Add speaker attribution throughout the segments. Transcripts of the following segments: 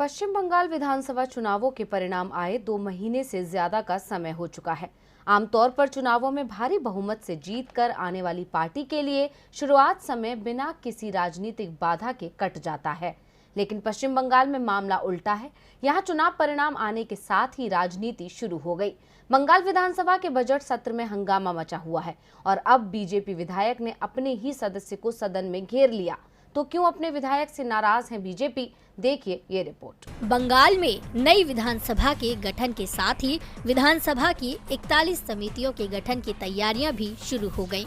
Speaker 1: पश्चिम बंगाल विधानसभा चुनावों के परिणाम आए 2 महीने से ज्यादा का समय हो चुका है। आमतौर पर चुनावों में भारी बहुमत से जीतकर आने वाली पार्टी के लिए शुरुआत समय बिना किसी राजनीतिक बाधा के कट जाता है, लेकिन पश्चिम बंगाल में मामला उल्टा है। यहाँ चुनाव परिणाम आने के साथ ही राजनीति शुरू हो गई। बंगाल विधानसभा के बजट सत्र में हंगामा मचा हुआ है और अब बीजेपी विधायक ने अपने ही सदस्य को सदन में घेर लिया। तो क्यों अपने विधायक से नाराज है बीजेपी? देखिए ये रिपोर्ट।
Speaker 2: बंगाल में नई विधानसभा के गठन के साथ ही विधानसभा की 41 समितियों के गठन की तैयारियां भी शुरू हो गईं,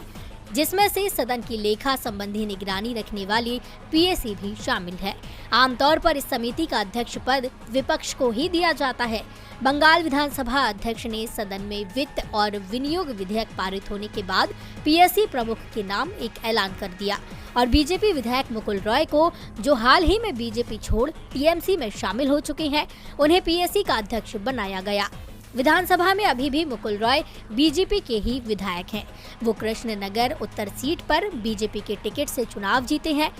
Speaker 2: जिसमें से सदन की लेखा संबंधी निगरानी रखने वाली पीएसी भी शामिल है। आमतौर पर इस समिति का अध्यक्ष पद विपक्ष को ही दिया जाता है। बंगाल विधानसभा अध्यक्ष ने सदन में वित्त और विनियोग विधेयक पारित होने के बाद पीएसी प्रमुख के नाम एक ऐलान कर दिया और बीजेपी विधायक मुकुल रॉय को, जो हाल ही में बीजेपी छोड़ टीएमसी में शामिल हो चुके हैं, उन्हें पीएसी का अध्यक्ष बनाया गया। विधानसभा में अभी भी मुकुल रॉय बीजेपी के ही विधायक हैं। वो कृष्णनगर उत्तर सीट पर बीजेपी के टिकट से चुनाव जीते हैं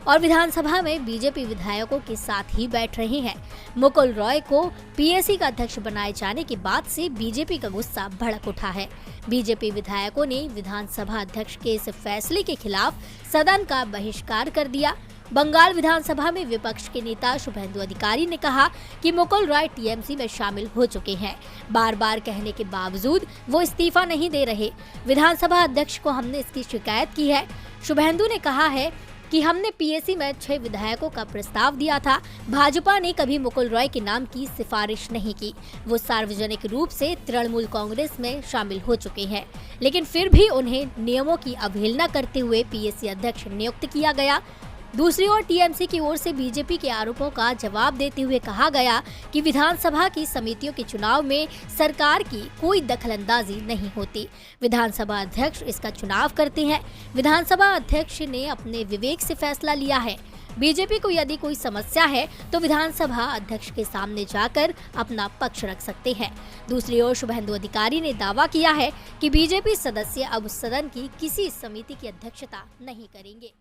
Speaker 2: और विधानसभा में बीजेपी विधायकों के साथ ही बैठ रहे हैं। मुकुल रॉय को पीएसी का अध्यक्ष बनाए जाने के बाद से बीजेपी का गुस्सा भड़क उठा है। बीजेपी विधायकों ने विधानसभा अध्यक्ष के इस फैसले के खिलाफ सदन का बहिष्कार कर दिया। बंगाल विधानसभा में विपक्ष के नेता शुभेंदु अधिकारी ने कहा कि मुकुल रॉय टीएमसी में शामिल हो चुके हैं। बार बार कहने के बावजूद वो इस्तीफा नहीं दे रहे। विधानसभा अध्यक्ष को हमने इसकी शिकायत की है। शुभेंदु ने कहा है कि हमने पीएसी में 6 विधायकों का प्रस्ताव दिया था। भाजपा ने कभी मुकुल रॉय के नाम की सिफारिश नहीं की। वो सार्वजनिक रूप से तृणमूल कांग्रेस में शामिल हो चुके हैं, लेकिन फिर भी उन्हें नियमों की अवहेलना करते हुए पीएसी अध्यक्ष नियुक्त किया गया। दूसरी ओर टीएमसी की ओर से बीजेपी के आरोपों का जवाब देते हुए कहा गया कि विधानसभा की समितियों के चुनाव में सरकार की कोई दखलंदाजी नहीं होती। विधानसभा अध्यक्ष इसका चुनाव करते हैं। विधानसभा अध्यक्ष ने अपने विवेक से फैसला लिया है। बीजेपी को यदि कोई समस्या है तो विधानसभा अध्यक्ष के सामने जाकर अपना पक्ष रख सकते हैं। दूसरी ओर शुभेंदु अधिकारी ने दावा किया है कि बीजेपी सदस्य अब सदन की किसी समिति की अध्यक्षता नहीं करेंगे।